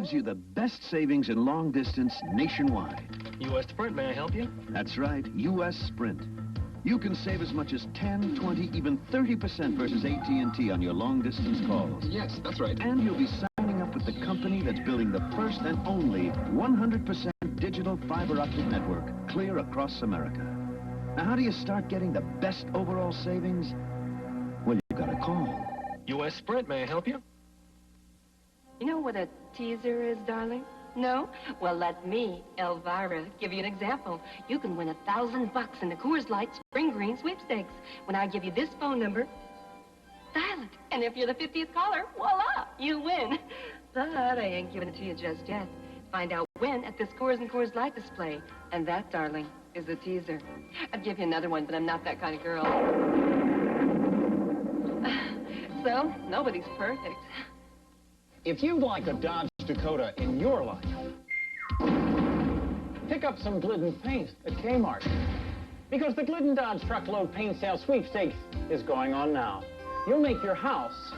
gives you the best savings in long distance nationwide. U.S. Sprint, may I help you? That's right, U.S. Sprint. You can save as much as 10, 20, even 30% versus AT&T on your long distance calls. Yes, that's right. And you'll be signing up with the company that's building the first and only 100% digital fiber optic network clear across America. Now, how do you start getting the best overall savings? Well, you've got to call. U.S. Sprint, may I help you? You know what a teaser is, darling? No? Well, let me, Elvira, give you an example. You can win $1,000 in the Coors Light Spring Green Sweepstakes. When I give you this phone number, dial it. And if you're the 50th caller, voila, you win. But I ain't giving it to you just yet. Find out when at this Coors and Coors Light display. And that, darling, is the teaser. I'd give you another one, but I'm not that kind of girl. So, nobody's perfect. If you'd like a Dodge Dakota in your life, pick up some Glidden paint at Kmart. Because the Glidden Dodge Truckload Paint Sale Sweepstakes is going on now. You'll make your house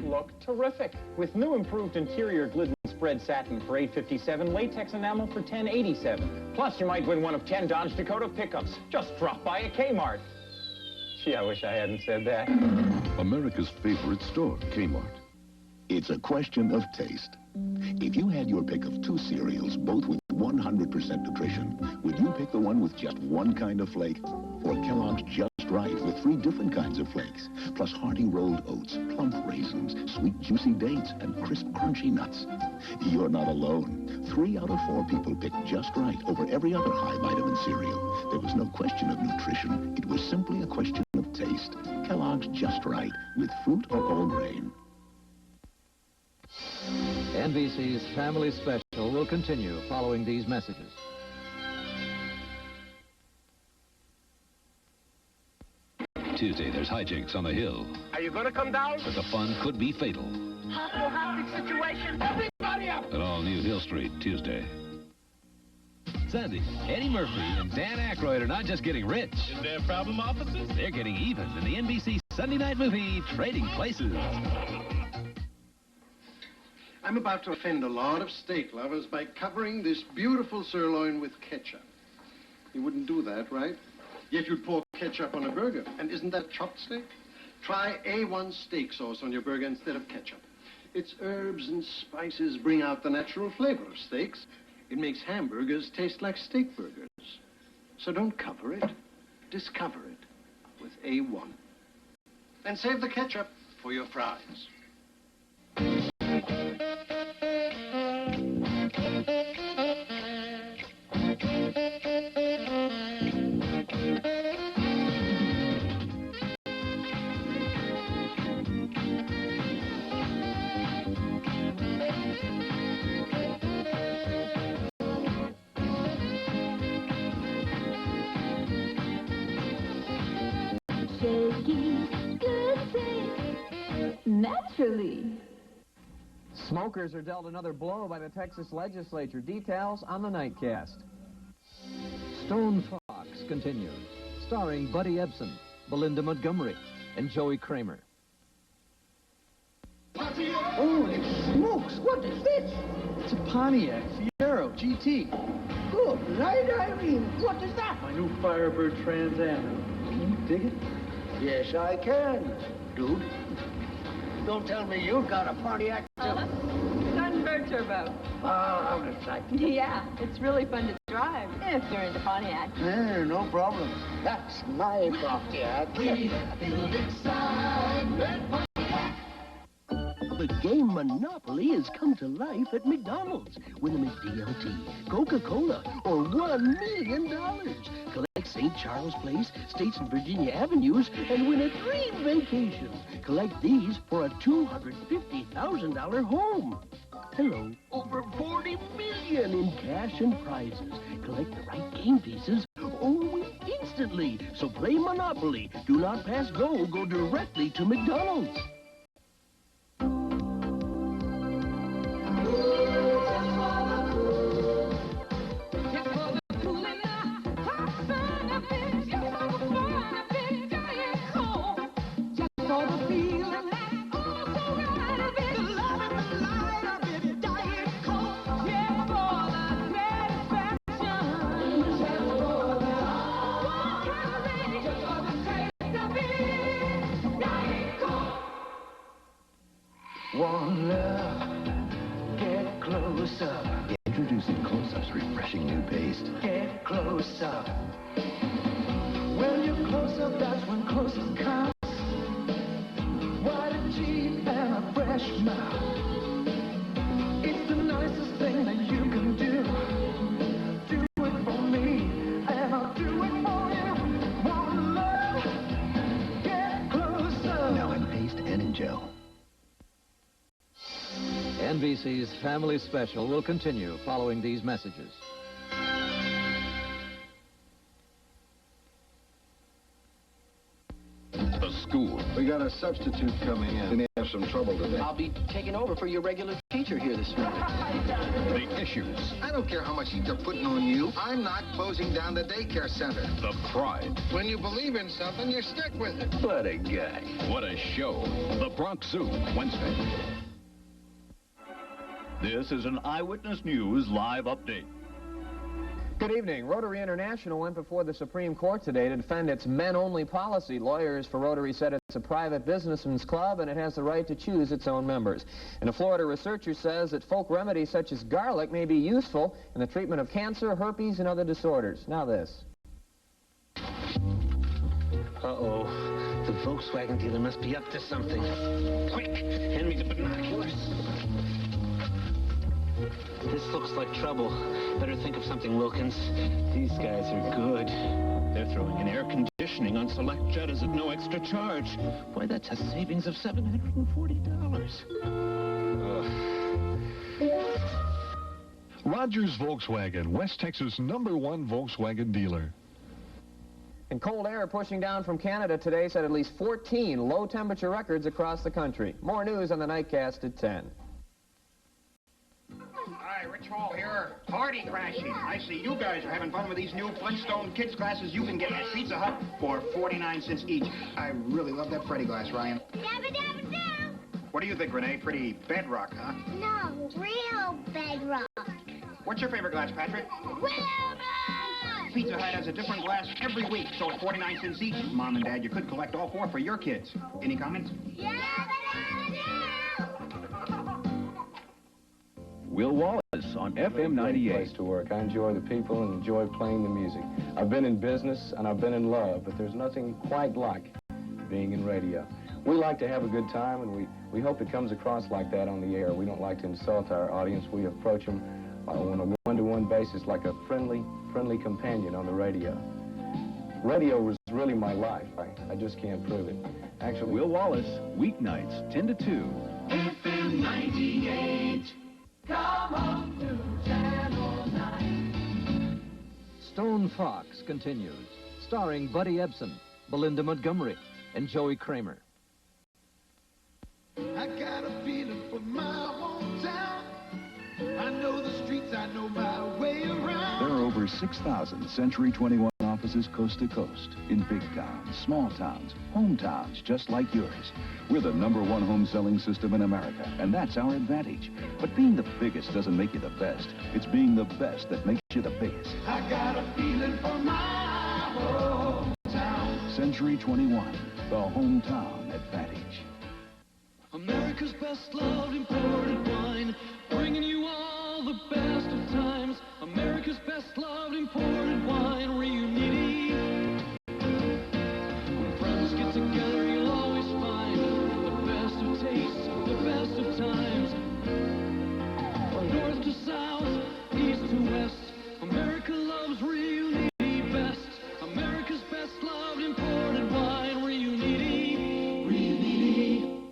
look terrific. With new improved interior Glidden spread satin for $857, latex enamel for $1087. Plus, you might win one of 10 Dodge Dakota pickups. Just drop by a Kmart. Gee, I wish I hadn't said that. America's favorite store, Kmart. It's a question of taste. If you had your pick of 2 cereals, both with 100% nutrition, would you pick the one with just one kind of flake? Or Kellogg's Just Right with 3 different kinds of flakes, plus hearty rolled oats, plump raisins, sweet juicy dates, and crisp crunchy nuts? You're not alone. 3 out of 4 people picked Just Right over every other high vitamin cereal. There was no question of nutrition. It was simply a question of taste. Kellogg's Just Right with fruit or whole grain. NBC's Family Special will continue following these messages. Tuesday, there's hijinks on the Hill. Are you going to come down? But the fun could be fatal. Hostage situation. Everybody up! At all new Hill Street, Tuesday. Sunday, Eddie Murphy and Dan Aykroyd are not just getting rich. Is there a problem, officers? They're getting even in the NBC Sunday night movie, Trading Places. I'm about to offend a lot of steak lovers by covering this beautiful sirloin with ketchup. You wouldn't do that, right? Yet you'd pour ketchup on a burger. And isn't that chopped steak? Try A1 steak sauce on your burger instead of ketchup. Its herbs and spices bring out the natural flavor of steaks. It makes hamburgers taste like steak burgers. So don't cover it. Discover it with A1. And save the ketchup for your fries. Naturally. Smokers are dealt another blow by the Texas legislature. Details on the Nightcast. Stone Fox continues, starring Buddy Ebsen, Belinda Montgomery, and Joey Kramer. Holy smokes, what is this? It's a Pontiac Fiero GT. Good night, Irene. What is that? My new Firebird Trans Am. Can you dig it? Yes, I can, dude. Don't tell me you've got a Pontiac, too. Sunbird Turbo. Oh, out of sight. Yeah, it's really fun to drive if you're into Pontiac. Yeah, no problem. That's my Pontiac. The game Monopoly has come to life at McDonald's. Win a McDLT, Coca-Cola, or $1 million. Collect St. Charles Place, States and Virginia Avenues, and win a dream vacation. Collect these for a $250,000 home. Hello. Over $40 million in cash and prizes. Collect the right game pieces or win instantly. So play Monopoly. Do not pass go. Go directly to McDonald's. smile. When you're closer, that's when closest comes. White teeth and a fresh mouth. It's the nicest thing that you can do. Do it for me, and I'll do it for you. One love, get closer. Now in paste and in gel. NBC's Family Special will continue following these messages. The school. We got a substitute coming in. We have some trouble today. I'll be taking over for your regular teacher here this morning. The issues. I don't care how much heat they're putting on you. I'm not closing down the daycare center. The pride. When you believe in something, you stick with it. What a guy. What a show. The Bronx Zoo, Wednesday. This is an Eyewitness News live update. Good evening. Rotary International went before the Supreme Court today to defend its men-only policy. Lawyers for Rotary said it's a private businessman's club and it has the right to choose its own members. And a Florida researcher says that folk remedies such as garlic may be useful in the treatment of cancer, herpes, and other disorders. Now this. Uh-oh. The Volkswagen dealer must be up to something. Quick, hand me the binoculars. This looks like trouble. Better think of something, Wilkins. These guys are good. They're throwing in air conditioning on select Jettas at no extra charge. Boy, that's a savings of $740. Rogers Volkswagen, West Texas' #1 Volkswagen dealer. And cold air pushing down from Canada today set at least 14 low-temperature records across the country. More news on the Nightcast at 10. Hi, Rich Hall here. Party crashing. I see you guys are having fun with these new Flintstone kids glasses you can get at Pizza Hut for 49 cents each. I really love that Freddy glass, Ryan. Dabba dabba doo. What do you think, Renee? Pretty bedrock, huh? No, real bedrock. What's your favorite glass, Patrick? Wilbur! Pizza Hut has a different glass every week, so at 49 cents each, Mom and Dad, you could collect all 4 for your kids. Any comments? Dabba dabba doo. Will Wallace on FM 98. Place to work. I enjoy the people and enjoy playing the music. I've been in business and I've been in love, but there's nothing quite like being in radio. We like to have a good time, and we hope it comes across like that on the air. We don't like to insult our audience. We approach them on a one-to-one basis like a friendly companion on the radio. Radio was really my life. I just can't prove it. Actually, Will Wallace, weeknights, 10 to 2. FM 98. Come on to Channel 9. Stone Fox continues, starring Buddy Ebsen, Belinda Montgomery, and Joey Kramer. I got a feeling for my hometown. I know the streets, I know my way around. There are over 6,000 Century 21 offices coast to coast, in big towns, small towns, hometowns just like yours. We're the #1 home selling system in America, and that's our advantage. But being the biggest doesn't make you the best. It's being the best that makes you the biggest. I got a feeling for my hometown. Century 21, the hometown advantage. America's best loved imported wine, bringing you all the best of times. America's best loved imported wine reuniting. When friends get together, you'll always find the best of tastes, the best of times. From north to south, east to west, America loves reuniting best. America's best loved imported wine reuniting. Reuniting.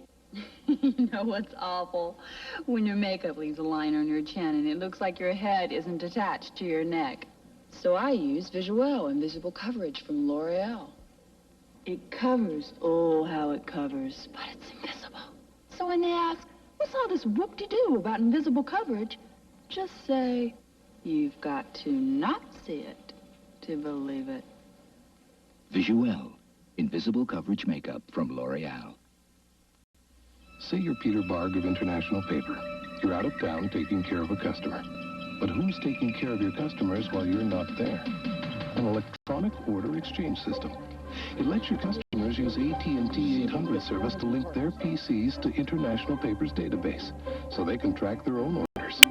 You know what's awful? When your makeup leaves a line on your chin and it looks like your head isn't attached to your neck. So I use Visuel Invisible Coverage from L'Oreal. It covers, oh, how it covers, but it's invisible. So when they ask, what's all this whoop-de-doo about invisible coverage? Just say, you've got to not see it to believe it. Visuel Invisible Coverage Makeup from L'Oreal. Say you're Peter Barg of International Paper. You're out of town taking care of a customer. But who's taking care of your customers while you're not there? An electronic order exchange system. It lets your customers use AT&T 800 service to link their PCs to International Paper's database, so they can track their own orders.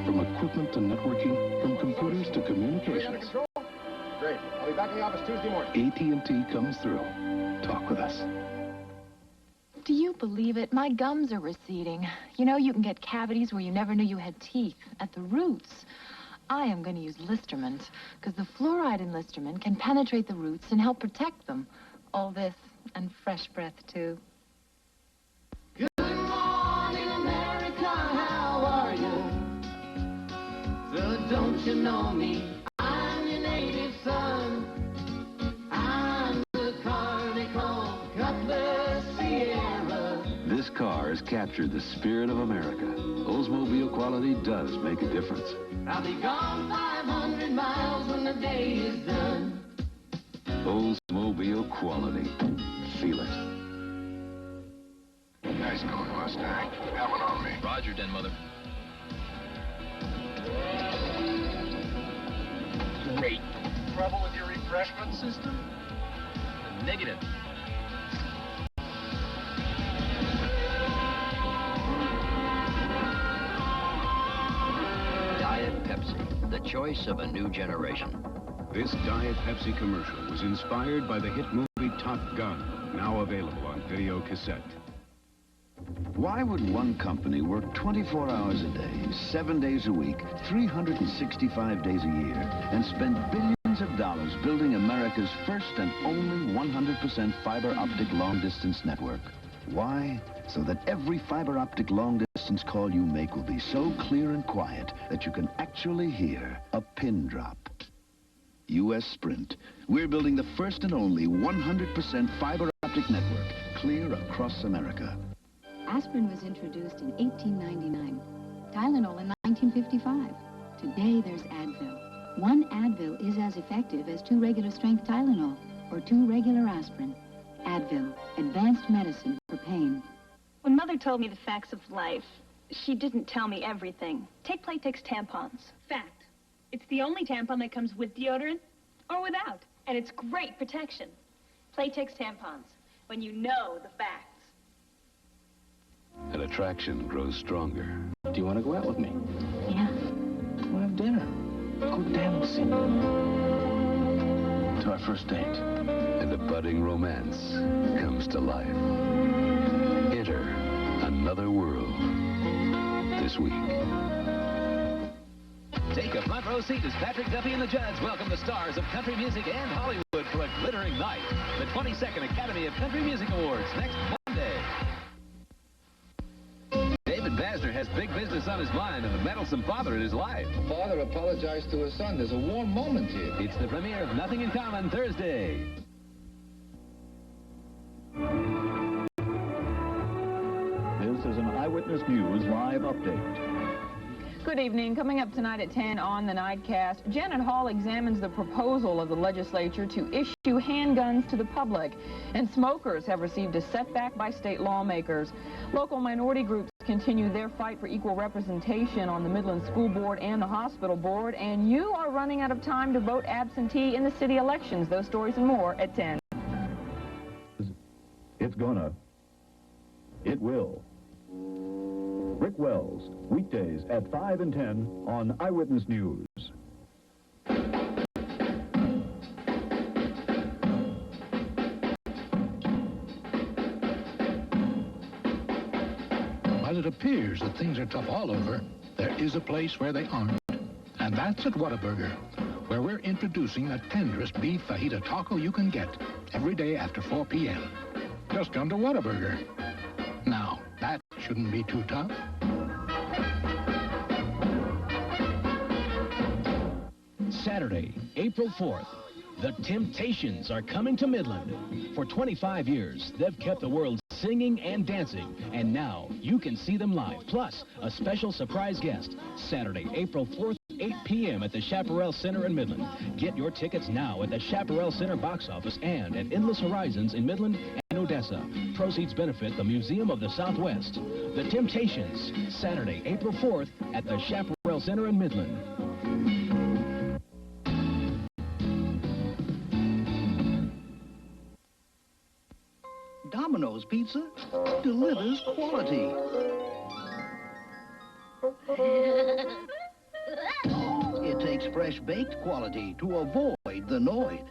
From equipment to networking, from computers to communications, Great. I'll be back in the office Tuesday morning. AT&T comes through. Talk with us. Do you believe it? My gums are receding. You know, you can get cavities where you never knew you had teeth, at the roots. I am going to use Listermint, because the fluoride in Listermint can penetrate the roots and help protect them. All this, and fresh breath, too. Good morning, America, how are you? So don't you know me? I'm your native son. I'm the Carnival Cutlass Sierra. This car has captured the spirit of America. Oldsmobile quality does make a difference. I'll be gone 500 miles when the day is done. Oldsmobile quality. Feel it. Nice going, Mustang. Have one on me. Roger, Den Mother. Great. Trouble with your refreshment system? Negative. Diet Pepsi, the choice of a new generation. This Diet Pepsi commercial was inspired by the hit movie Top Gun, now available on video cassette. Why would one company work 24 hours a day, 7 days a week, 365 days a year, and spend billions of dollars building America's first and only 100% fiber optic long-distance network? Why? So that every fiber optic long-distance call you make will be so clear and quiet that you can actually hear a pin drop. U.S. Sprint. We're building the first and only 100% fiber optic network, clear across America. Aspirin was introduced in 1899. Tylenol in 1955. Today there's Advil. One Advil is as effective as 2 regular strength Tylenol or 2 regular aspirin. Advil, advanced medicine for pain. When Mother told me the facts of life, she didn't tell me everything. Take Playtex tampons. Fact. It's the only tampon that comes with deodorant or without. And it's great protection. Playtex tampons. When you know the facts. An attraction grows stronger. Do you want to go out with me? Yeah. We'll have dinner. Go dancing. To our first date. And a budding romance comes to life. Enter another world this week. Take a front row seat as Patrick Duffy and the Judds welcome the stars of country music and Hollywood for a glittering night. The 22nd Academy of Country Music Awards next Monday. David Basner has big business on his mind and a meddlesome father in his life. Father apologized to his son. There's a warm moment here. It's the premiere of Nothing in Common Thursday. This is an Eyewitness News live update. Good evening. Coming up tonight at 10 on the Nightcast, Janet Hall examines the proposal of the legislature to issue handguns to the public. And smokers have received a setback by state lawmakers. Local minority groups continue their fight for equal representation on the Midland School Board and the Hospital Board. And you are running out of time to vote absentee in the city elections. Those stories and more at 10. It will. Rick Wells, weekdays at 5 and 10 on Eyewitness News. While it appears that things are tough all over, there is a place where they aren't. And that's at Whataburger, where we're introducing the tenderest beef fajita taco you can get every day after 4 p.m. Just come to Whataburger. Now, that shouldn't be too tough. Saturday, April 4th, the Temptations are coming to Midland. For 25 years, they've kept the world singing and dancing, and now you can see them live. Plus, a special surprise guest, Saturday, April 4th, 8 p.m. at the Chaparral Center in Midland. Get your tickets now at the Chaparral Center box office and at Endless Horizons in Midland and Odessa. Proceeds benefit the Museum of the Southwest. The Temptations, Saturday, April 4th at the Chaparral Center in Midland. Domino's Pizza delivers quality. Sweepstakes fresh baked quality to avoid the Noid.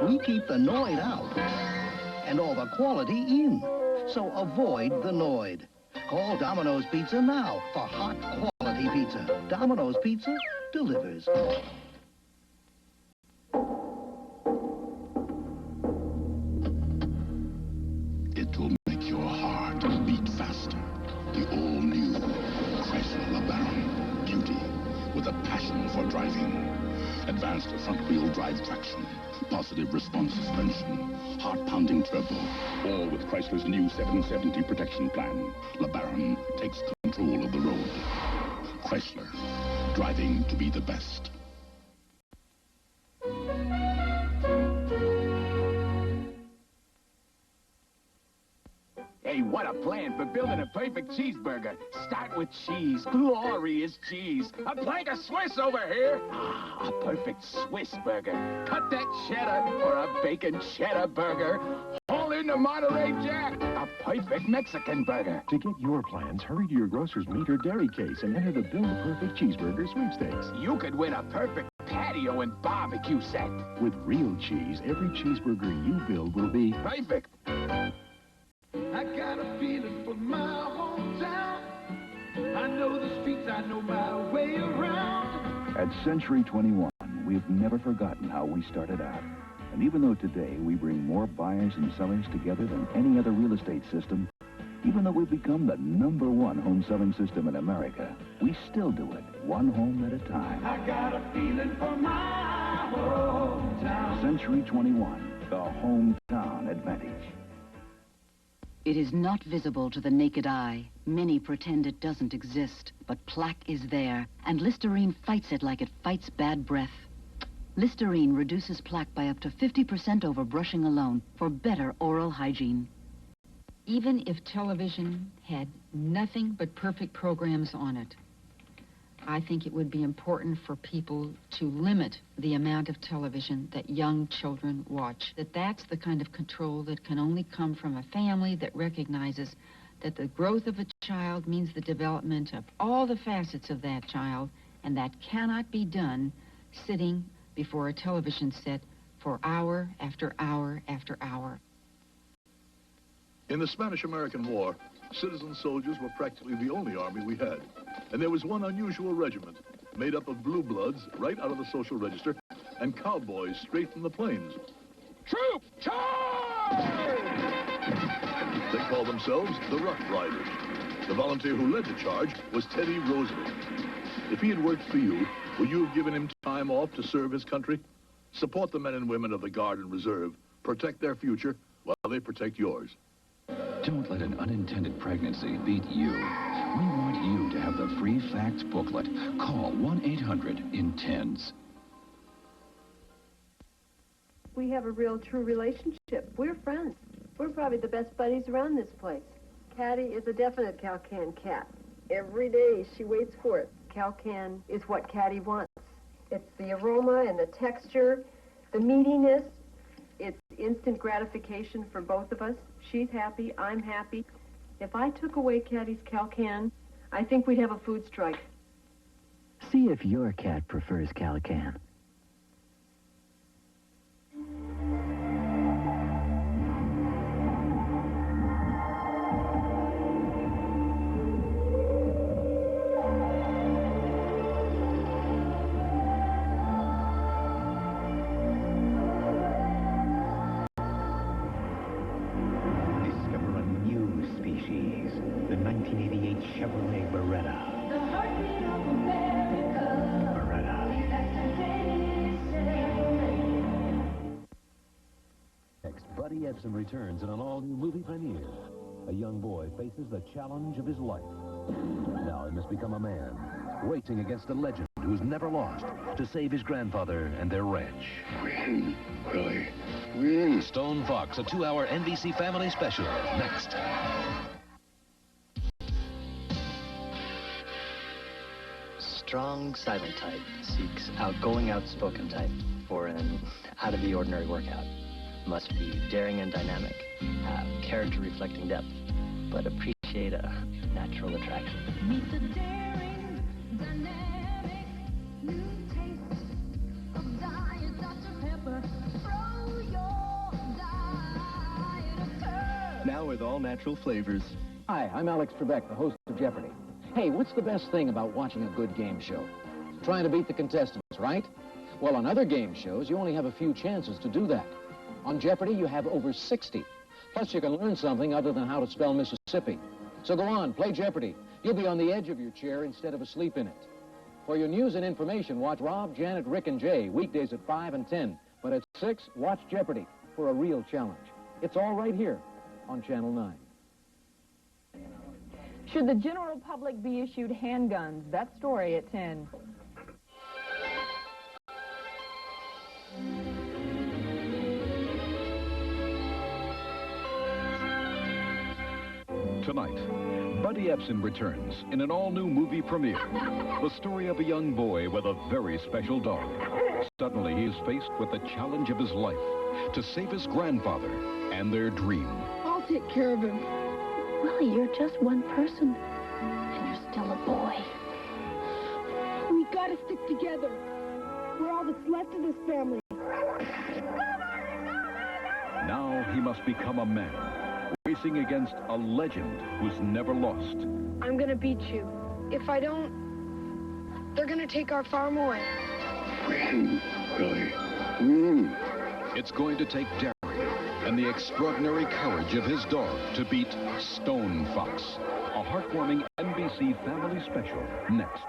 We keep the Noid out and all the quality in. So avoid the Noid. Call Domino's Pizza now for hot quality pizza. Domino's Pizza delivers. It will make your heart beat faster. The all-new Chrysler LeBaron Beauty with a passion for driving. Advanced front-wheel drive traction, positive response suspension, heart-pounding turbo, all with Chrysler's new 770 protection plan. LeBaron takes control of the road. Chrysler, driving to be the best. Hey, what a plan for building a perfect cheeseburger. Start with cheese. Glorious cheese. A plank of Swiss over here. Ah, a perfect Swiss burger. Cut that cheddar for a bacon cheddar burger. All in the Monterey Jack. A perfect Mexican burger. To get your plans, hurry to your grocer's meat or dairy case and enter the Build a Perfect Cheeseburger Sweepstakes. You could win a perfect patio and barbecue set. With real cheese, every cheeseburger you build will be perfect. I got a feeling for my hometown. I know the streets, I know my way around. At Century 21, we've never forgotten how we started out. And even though today we bring more buyers and sellers together than any other real estate system, even though we've become the #1 home selling system in America, we still do it one home at a time. I got a feeling for my hometown. Century 21, the hometown advantage. It is not visible to the naked eye. Many pretend it doesn't exist, but plaque is there, and Listerine fights it like it fights bad breath. Listerine reduces plaque by up to 50% over brushing alone for better oral hygiene. Even if television had nothing but perfect programs on it, I think it would be important for people to limit the amount of television that young children watch. That's the kind of control that can only come from a family that recognizes that the growth of a child means the development of all the facets of that child, and that cannot be done sitting before a television set for hour after hour after hour. In the Spanish-American War, citizen soldiers were practically the only army we had. And there was one unusual regiment, made up of blue bloods right out of the social register, and cowboys straight from the plains. Troop, charge! They called themselves the Rough Riders. The volunteer who led the charge was Teddy Roosevelt. If he had worked for you, would you have given him time off to serve his country? Support the men and women of the Guard and Reserve. Protect their future while they protect yours. Don't let an unintended pregnancy beat you. We want you to have the free facts booklet. Call 1-800-INTENDS. We have a real true relationship. We're friends. We're probably the best buddies around this place. Caddy is a definite Calcan cat. Every day she waits for it. Calcan is what Caddy wants. It's the aroma and the texture, the meatiness. It's instant gratification for both of us. She's happy, I'm happy. If I took away Caddy's Calcan, I think we'd have a food strike. See if your cat prefers Calcan. Chevrolet Beretta. The heartbeat of America. Beretta. Next, Buddy Ebsen returns in an all-new movie premiere. A young boy faces the challenge of his life. Now he must become a man, racing against a legend who's never lost to save his grandfather and their ranch. Win, Willie. Win. Stone Fox, a 2-hour NBC family special. Next. Strong silent type seeks outgoing, outspoken type for an out-of-the-ordinary workout. Must be daring and dynamic, have character-reflecting depth, but appreciate appreciate a natural attraction. Meet the daring, dynamic, new taste of Diet Dr. Pepper. Throw your diet a curve. Now with all natural flavors. Hi, I'm Alex Trebek, the host of Jeopardy. Hey, what's the best thing about watching a good game show? Trying to beat the contestants, right? Well, on other game shows, you only have a few chances to do that. On Jeopardy, you have over 60. Plus, you can learn something other than how to spell Mississippi. So go on, play Jeopardy. You'll be on the edge of your chair instead of asleep in it. For your news and information, watch Rob, Janet, Rick, and Jay, weekdays at 5 and 10. But at 6, watch Jeopardy for a real challenge. It's all right here on Channel 9. Should the general public be issued handguns? That story at 10. Tonight, Buddy Epson returns in an all-new movie premiere. The story of a young boy with a very special dog. Suddenly, he is faced with the challenge of his life to save his grandfather and their dream. I'll take care of him. Willie, you're just one person, and you're still a boy. We gotta stick together. We're all that's left of this family. Now he must become a man, racing against a legend who's never lost. I'm gonna beat you. If I don't, they're gonna take our farm away. Really? It's going to take daring and the extraordinary courage of his dog to beat Stone Fox. A heartwarming NBC family special next.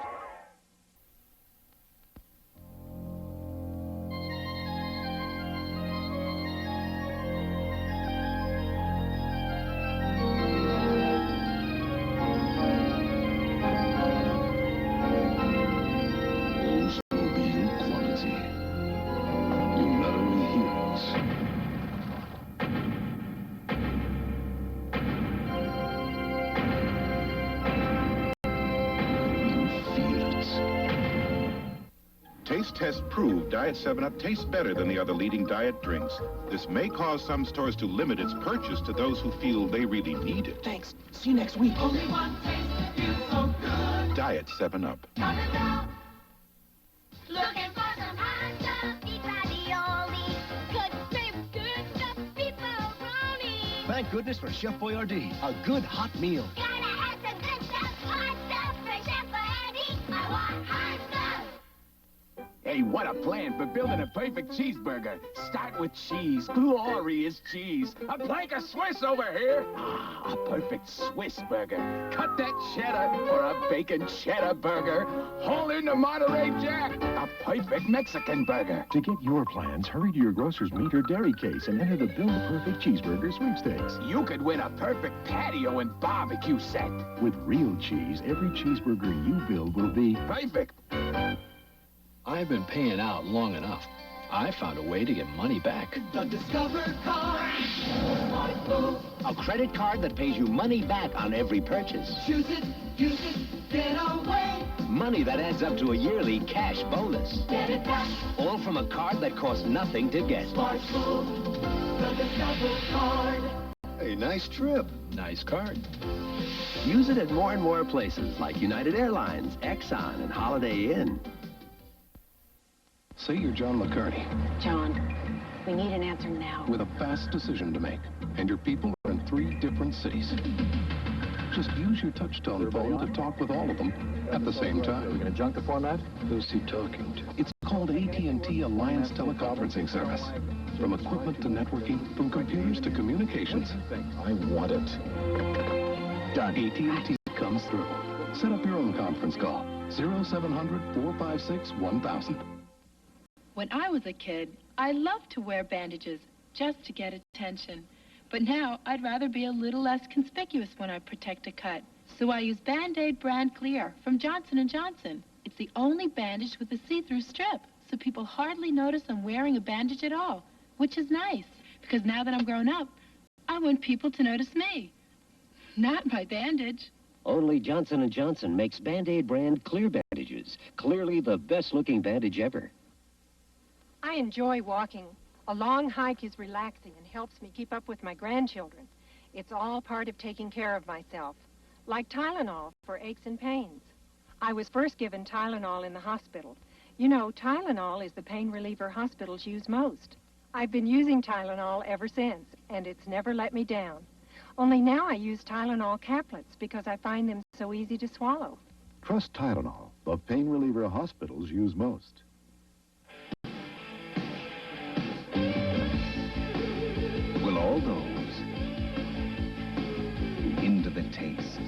Taste tests prove Diet 7-Up tastes better than the other leading diet drinks. This may cause some stores to limit its purchase to those who feel they really need it. Thanks. See you next week. Only one taste that feels so good. Diet 7-Up. Looking for some hot stuff, beef ravioli. Good shrimp, good stuff, beef macaroni. Thank goodness for Chef Boyardee. A good hot meal. Gotta have some good stuff, hot stuff for Chef Boyardee. I want hot stuff. Hey, what a plan for building a perfect cheeseburger. Start with cheese. Glorious cheese. A plank of Swiss over here. Ah, a perfect Swiss burger. Cut that cheddar for a bacon cheddar burger. Haul in the Monterey Jack. A perfect Mexican burger. To get your plans, hurry to your grocer's meat or dairy case and enter the Build a Perfect Cheeseburger Sweepstakes. You could win a perfect patio and barbecue set. With real cheese, every cheeseburger you build will be perfect. I've been paying out long enough. I found a way to get money back. The Discover card. A credit card that pays you money back on every purchase. Choose it, use it, get away. Money that adds up to a yearly cash bonus. Get it back. All from a card that costs nothing to get. Smart move. The Discover card. A nice trip. Nice card. Use it at more and more places like United Airlines, Exxon, and Holiday Inn. Say you're John McCarty. John, we need an answer now. With a fast decision to make, and your people are in 3 different cities. Just use your touch-tone phone to talk with all of them at the same time. Are we going to junk the format? Who's he talking to? It's called AT&T Alliance Teleconferencing Service. From equipment to networking, from computers to communications. I want it. Done. AT&T comes through. Set up your own conference call. 0700-456-1000. When I was a kid, I loved to wear bandages just to get attention. But now, I'd rather be a little less conspicuous when I protect a cut. So I use Band-Aid brand clear from Johnson & Johnson. It's the only bandage with a see-through strip, so people hardly notice I'm wearing a bandage at all, which is nice, because now that I'm grown up, I want people to notice me, not my bandage. Only Johnson & Johnson makes Band-Aid brand clear bandages. Clearly the best-looking bandage ever. I enjoy walking. A long hike is relaxing and helps me keep up with my grandchildren. It's all part of taking care of myself. like Tylenol for aches and pains. I was first given Tylenol in the hospital. You know, Tylenol is the pain reliever hospitals use most. I've been using Tylenol ever since, and it's never let me down. Only now I use Tylenol caplets because I find them so easy to swallow. Trust Tylenol, the pain reliever hospitals use most. Will all those into the taste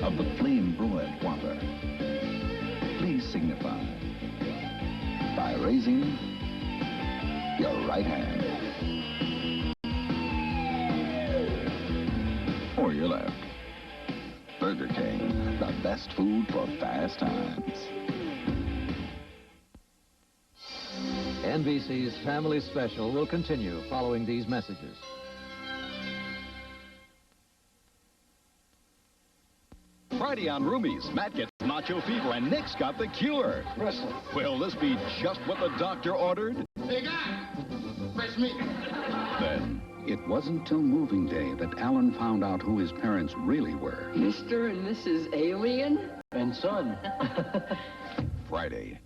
of the flame-broiled Whopper please signify by raising your right hand or your left. Burger King, the best food for fast times. NBC's Family Special will continue following these messages. Friday on Roomies, Matt gets nacho fever and Nick's got the cure. Wrestling. Will this be just what the doctor ordered? Hey, guy! Fresh meat. Then, it wasn't till moving day that Alan found out who his parents really were. Mr. and Mrs. Alien? And son. Friday.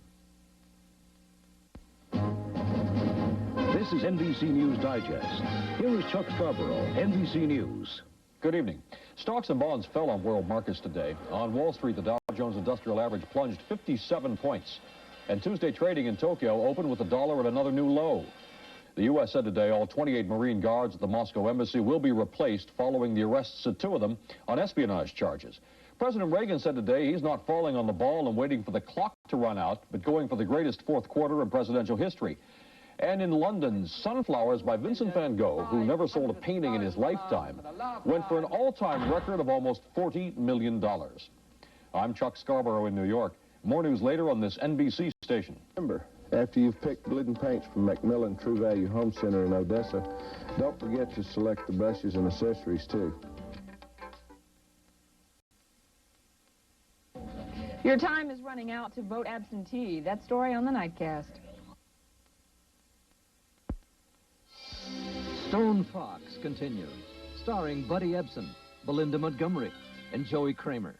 This is NBC News Digest. Here is Chuck Scarborough, NBC News. Good evening. Stocks and bonds fell on world markets today. On Wall Street, the Dow Jones Industrial Average plunged 57 points. And Tuesday trading in Tokyo opened with the dollar at another new low. The U.S. said today all 28 Marine guards at the Moscow embassy will be replaced following the arrests of 2 of them on espionage charges. President Reagan said today he's not falling on the ball and waiting for the clock to run out, but going for the greatest fourth quarter in presidential history. And in London, Sunflowers by Vincent van Gogh, who never sold a painting in his lifetime, went for an all-time record of almost $40 million. I'm Chuck Scarborough in New York. More news later on this NBC station. Remember, after you've picked bleeding paints from Macmillan True Value Home Center in Odessa, don't forget to select the brushes and accessories, too. Your time is running out to vote absentee. That story on the Nightcast. Stone Fox continues, starring Buddy Ebsen, Belinda Montgomery, and Joey Kramer.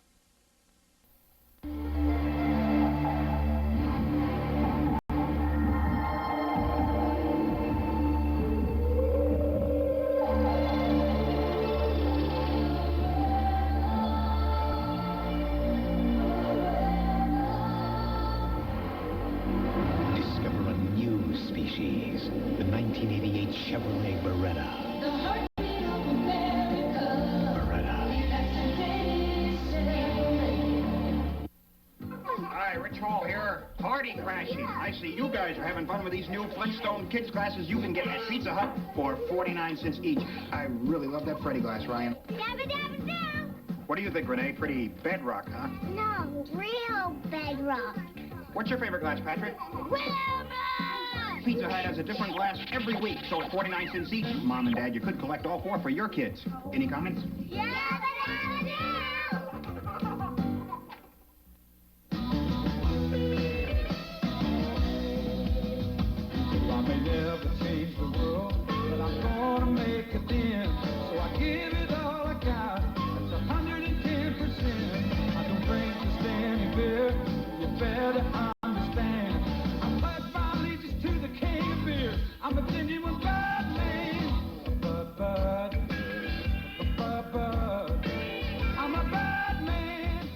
Discover a new species, the 1988 Chevrolet Beretta. Hi, Rich Hall here. Party crashing. I see you guys are having fun with these new Flintstone kids glasses you can get at Pizza Hut for 49 cents each. I really love that Freddy glass, Ryan. Dabba dabba doo! What do you think, Renee? Pretty bedrock, huh? No, real bedrock. What's your favorite glass, Patrick? Wilbur! Pizza Hut has a different glass every week, so at 49 cents each. Mom and Dad, you could collect all 4 for your kids. Any comments? Dabba dabba doo! I may never change the world, but I'm gonna make a dent. So I give it all I got. That's 110%. I don't drink the standing beer. You better understand. I pledge my allegiance to the king of beer. I'm a genuine bad man. Bud. I'm a bad man.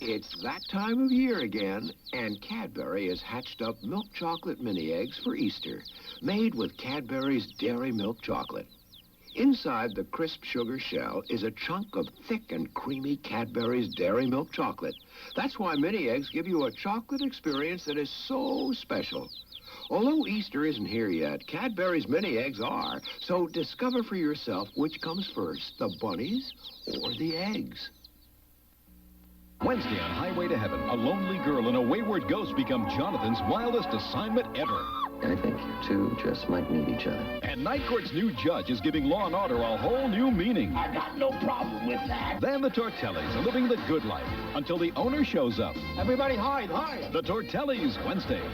It's that time of year again, and Cadbury has hatched up milk chocolate mini eggs for Easter, made with Cadbury's dairy milk chocolate. Inside the crisp sugar shell is a chunk of thick and creamy Cadbury's dairy milk chocolate. That's why mini eggs give you a chocolate experience that is so special. Although Easter isn't here yet, Cadbury's mini eggs are, so discover for yourself which comes first, the bunnies or the eggs. Wednesday on Highway to Heaven, a lonely girl and a wayward ghost become Jonathan's wildest assignment ever. I think you two just might need each other. And Night Court's new judge is giving Law & Order a whole new meaning. I got no problem with that. Then the Tortellis are living the good life until the owner shows up. Everybody hide. The Tortellis, Wednesday.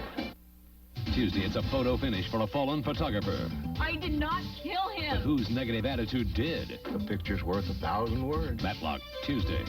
Tuesday, it's a photo finish for a fallen photographer. I did not kill him. But whose negative attitude did? The picture's worth 1,000 words. Matlock, Tuesday.